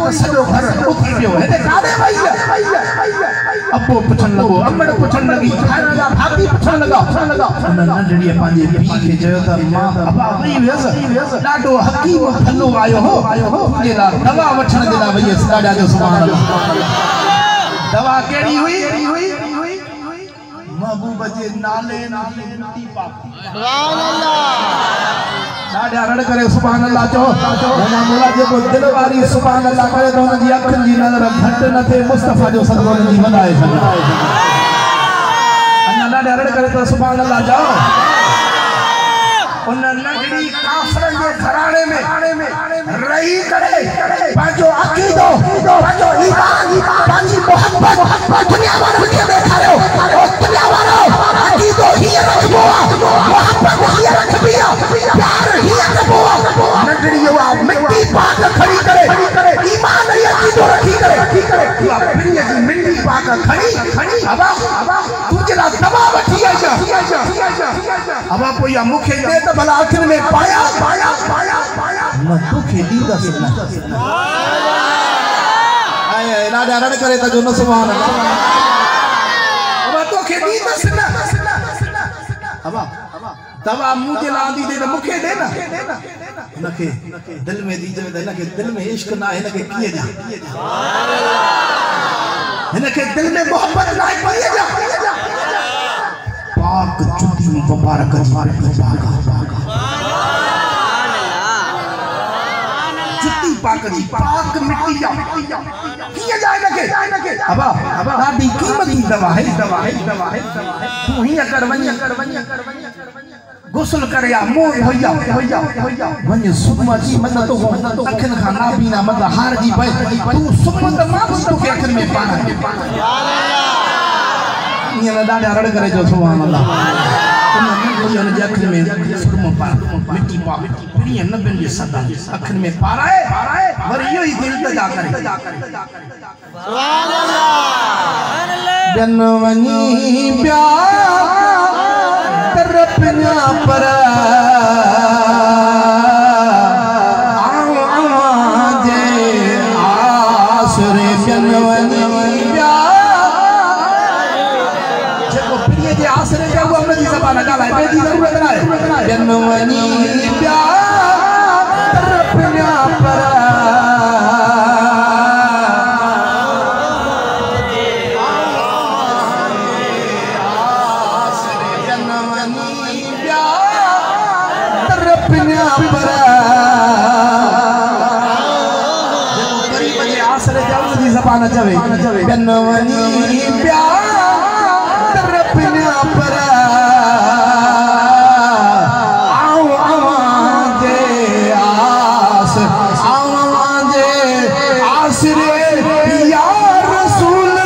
त सॼो घर उथी पियो हेॾे काॾे वई अबो पुछण लॻो अमड़ पुछण लॻी खाइण जा भाती पुछण लॻा उन नंढड़ीअ पंहिंजे पीउ खे चयो त मां अबा वई हुयसि ॾाढो हकीम फलो आयो हो तुंहिंजे लाइ दवा वठण जे लाइ वई हुयसि ॾाढा जो सुभाणे दवा कहिड़ी हुई महबूब जे नाले मिटी पाक सुभान अल्लाह ॾाढा रड़ करे सुभान अल्लाह चओ वना मोला जेको दिल वारी सुभान अल्लाह करे त हुन जी अखियुनि जी नज़र घटि न थिए मुस्तफा जो सदको हुन जी वधाए छॾे अञा ॾाढा रड़ करे त सुभान अल्लाह चओ उन नगरी काफरन जे घराणे में रही करे पंहिंजो अक़ीदो पंहिंजो ईमान पंहिंजी मोहब्बत दुनिया वारनि खे ॾेखारियो दुनिया वारो अक़ीदो हीअं रखिबो आहे मोहब्बत हीअं रखिबी आहे प्यार हीअं रखिबो आहे नंढड़ी उहा मिटी पाक खणी करे ईमान ऐं अक़ीदो रखी करे उहा पिणीअ जी मिटी पाक खणी अबा तुंहिंजे लाइ दवा वठी आई अबा पोइ इहा मूंखे ॾे त भला आखिर में पाया न तोखे ॾींदसि न ॾाढा रड़ करे त जो न सुभान अबा तोखे ॾींदसि न अबा दवा मुंहिंजे लाइ आंदी ॾे त मूंखे ॾे न हिनखे दिलि में ॾीजे त हिनखे दिलि में इश्क न आहे हिनखे कीअं ॾियां हिनखे दिलि में मोहब्बत न आहे कीअं ॾियां पाक जुती मुबारक जुती पाक जी पाक मिट्टी जा कीअं जाए लगे अबा ॾाढी कीमती दवा है तू हीअं कर वञ गुस्ल करे या मोह होइया वञ सुम जी मत तो अखिन खां ना पीना मत हार जी पए तू सुम त मां बि तोखे अखिन में पाना ईअं ॾाढा रड़ करे जो सुभान अल्लाह उन जे अखिन में सुरमो पार मिट्टी पा पिणीअ नबियुनि जी सदा अखिन में पाराए वरी इहो ई इल्तिजा करे सुभान अल्लाह जन वञी पिया तरपना पर जे आसरे जन वञी पिया जेको पिणीअ जे आसरे ते उहा हुनजी ज़बान ॻाल्हाए ॿिए जी ज़रूरत न आहे जन वञी पिया तरपना पर ज़बान चवे जन वञी पिया तरपना पर आसरे या रसूल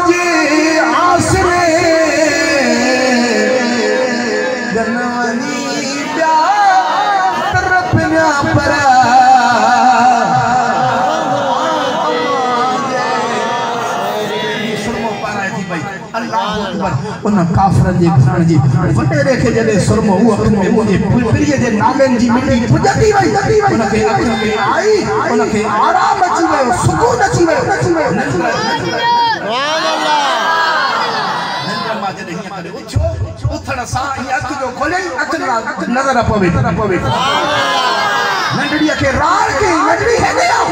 जे आसरे जन वञी पिया तरपना पर उन काफरन जे घरन जी वडेरे खे जॾहिं सुरमो उहो अखिन में मुंहिंजे पिड़ीअ जे नागन जी मिटी पुॼंदी वई उनखे अखिन में आई उनखे आराम अची वियो सुकून अची वियो सुभान अल्लाह निंड मां जॾहिं हीअं करे उथियो उथण सां हीअ अखि जो खोले अखिन लाइ नज़र पवे नंढड़ीअ खे रार कई नंढड़ी हेॾे आ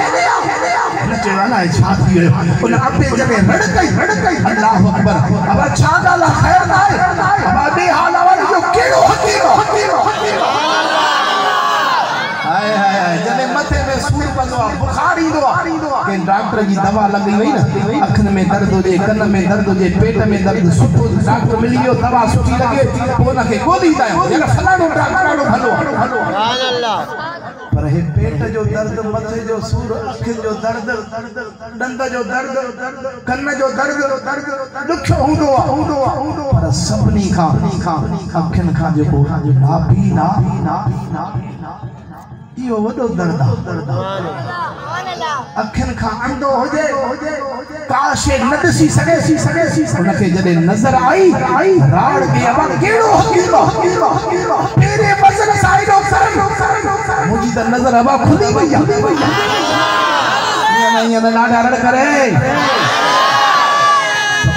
नचे वाला छा थी वियो उन अबे जॾहिं रड़ कई अल्लाह अकबर अब छा ॻाल्हि आहे ख़ैर न आहे अब ॿिए हाल वारी जो कहिड़ो हकीम हाय जॾहिं मथे में सूर पवंदो आहे बुखार ईंदो आहे कंहिं डॉक्टर जी दवा लॻी वई न अखिन में दर्द हुजे कन में दर्द हुजे पेट में दर्द सुठो डॉक्टर मिली वियो दवा सुठी लॻे पोइ उनखे ॻोल्हींदा आहियूं फलाणो डॉक्टर हलो सुभान अल्लाह पर हे पेट जो दर्द मथे जो सूर अखिन जो दर्द दंद जो दर्द कन जो दर्द ॾुखियो हूंदो आहे पर सभिनी खां अखिन खां जेको नापी इहो वॾो दर्द आहे अखिन का अंधो हो जाए काश न दिसी सके उनके जदे नजर आई राड़ के अब केड़ो हकीरो तेरे वजन साइडो करन मुझी त नजर अब खुली वई ये न लाडा रड़ करे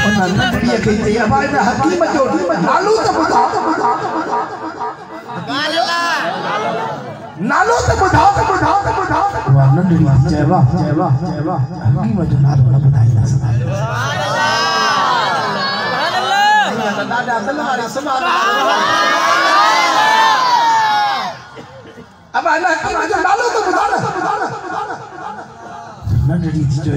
उन नंढड़ीअ खे चई अब इन हकीम जो नालो त ॿुधाओ नालो त ॿुधाओ वाह नंढड़ी जय वाह हकीम जो नालो न ॿुधाईंदा सुभान अल्लाह दादा दिलवारी सुभान अल्लाह अब अल्लाह हकीम जो नालो त ॿुधाओ नंढड़ी जो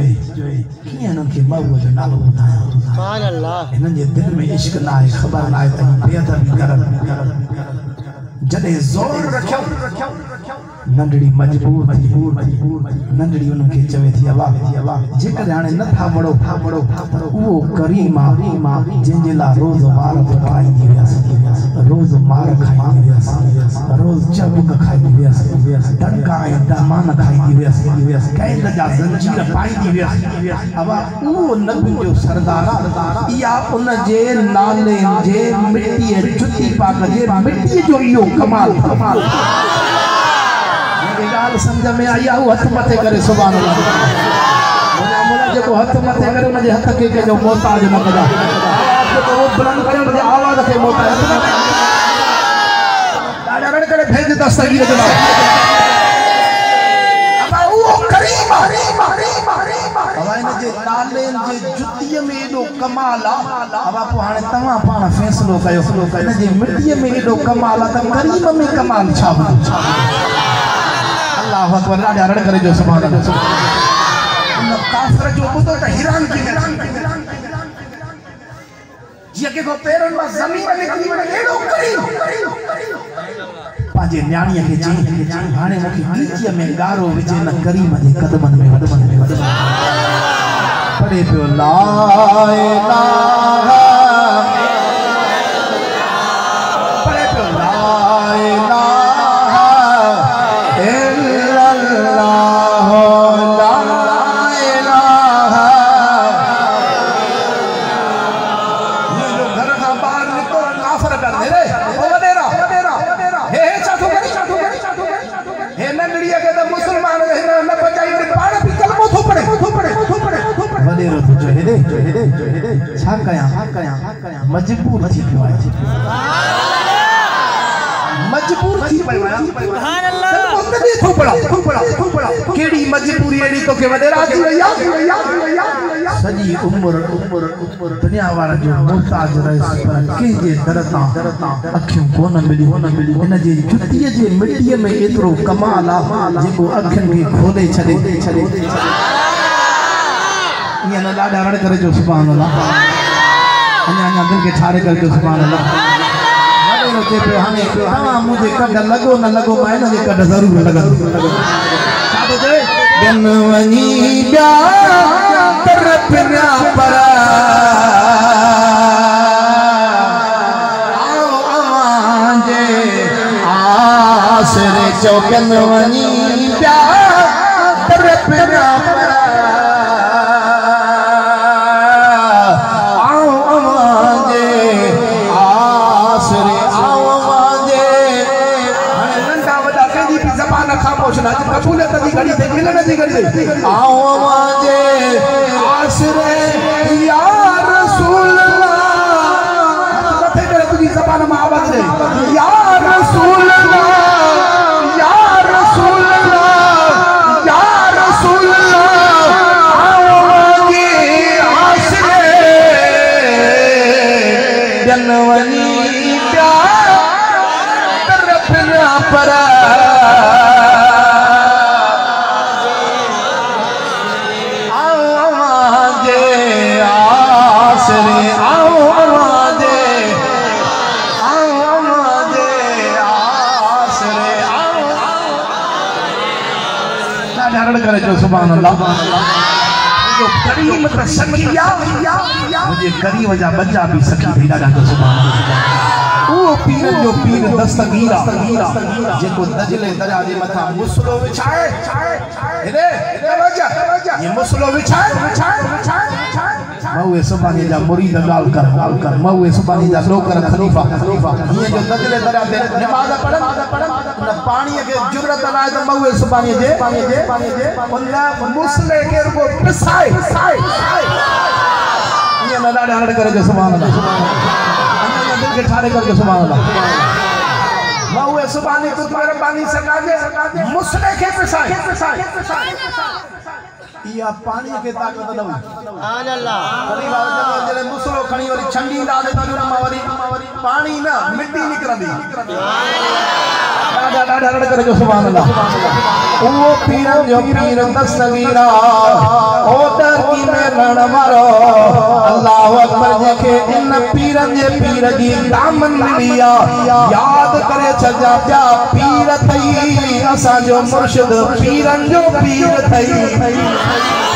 कीअं उन्हनि खे मऊअ जो नालो ॿुधायां सुभान अल्लाह हिननि जे दिलि में इश्क न आहे ख़बर न आहे त बेअदबी करनि जॾहिं ज़ोर रखियो नंढड़ी मजबूर नंढड़ी उनके चवे थी अल्लाह जेकर हाणे नथा मड़ो वो करीम जिनजे ला रोज मार खाईंदी वियसि रोज मार खाईंदी वियसि रोज चबुक खाईंदी वियसि डंका ऐं दामान खाईंदी वियसि कैद जा ज़ंजीर पाईंदी वियसि अब वो नबी जो सरदार इहा उन जे नाले जे मिट्टी जुती पाक जे मिट्टी जो इहो कमाल गाल समझ में आई हूं हथ मथे करे सुभान अल्लाह मोला जो हथ मथे करे उन जे हथ के जो मोहताज न कदा आवाज को वो बुलंद करे मुझे आवाज के मोहताज दादा रड़ करे भेज दस्तगीर जनाब अब वो करीम अब इन जे नाले जे जुतिय में एडो कमाल अब आप हाने तवा पाण फैसलो कयो इन जे मिट्टी में एडो कमाल त करीम में कमाल छा अल्लाह अकबर लाडा रड़ करे जो सुभान अल्लाह उन काफिर जो बुदो त हैरान थी जिया के को पैरन में जमीन निकली वने एडो करीम पाजे न्याणीअ खे चई हाणे मूंखे गीचीअ में गारो विझे न करीम जे कदमन में पढ़े पियो ला इलाहा पढ़े पियो ला इलाहा इल्लल्लाह ला इलाहा ये जो घर का बाहर निकल काफिर कर दे रे ओ वडेरा हे चाथो करे हे नंढड़ीअ खे त मुसलमान न बचाई पाण भी कलमो थो पढ़े वडेरो तुझो हेदे छा कयां मजबूर थी पियो आहे मजबूर थी पियो आहे सुभान अल्लाह थो पढ़ा केड़ी मजबूरी एडी तो के वडेरा थी वया सजी उम्र दुनिया वाला जो मोहताज रहे पर के जे दरता अखियों कोन मिली इन जे जुतिय जे मिट्टी में एतरो कमाल आ जेको अखिन के खोले छडे ये न लाडा रड़ करे जो सुभान अल्लाह अन्या दिल के ठारे कर जो सुभान अल्लाह वडेरो के पे हमें हां मुझे कड लगो न लगो मैं न जे कड जरूर लगा सादो जे दिन वनी ब्या तरफ ना परा आओ आवाजे आसरे चौकन वनी ब्या तरफ ना परा कबूलियत दी घड़ी से मिलन दी घड़ी आओ आवाजे आसरे या रसूल अल्लाह मथे करे तुझी ज़बान में आवाज दे या रसूल अल्लाह या रसूल अल्लाह या रसूल अल्लाह आओ आवाजे आसरे जनवनी प्यार तरफ ना परा करे जो सुभान अल्लाह जो करीम त सखिया मुझे करीम जा बच्चा भी सखी थी ॾाढा तो सुभान अल्लाह वो पीरन जो पीर दस्तगीरा जेको दजले दरिया जे मथा मुसलो विछाए हेदे ये मुसलो विछाए मऊए सुबानी जा मुरीद गाल कर मऊए सुबानी जा नौकर खलीफा ये जो दजले दरिया ते नमाज पढ़न न पानी के जुरत लाए तो मऊए सुबानी जे उन मुसले के को पिसाए ये न डाडे हड़ करे जो सुभान अल्लाह दिल के ठाड़े करके सुभान अल्लाह मऊए सुबानी तो मेहरबानी सकाजे मुसले के पिसाए या पानी के ताकत न हुई सुभान अल्लाह करी बात जले मुसलो खणी वाली छंडी डाले तो ना मावरी पानी ना मिट्टी निकरंदी डाडा हड़ करे जो सुभान अल्लाह वो पीरन जो पीर दस्तगीरा ओ दर की में रण मारो अल्लाह अकबर जेके इन पीरन जे पीर जी दामन लिया याद करे छजा प्या पीर थई असा जो मुर्शिद पीरन जो पीर थई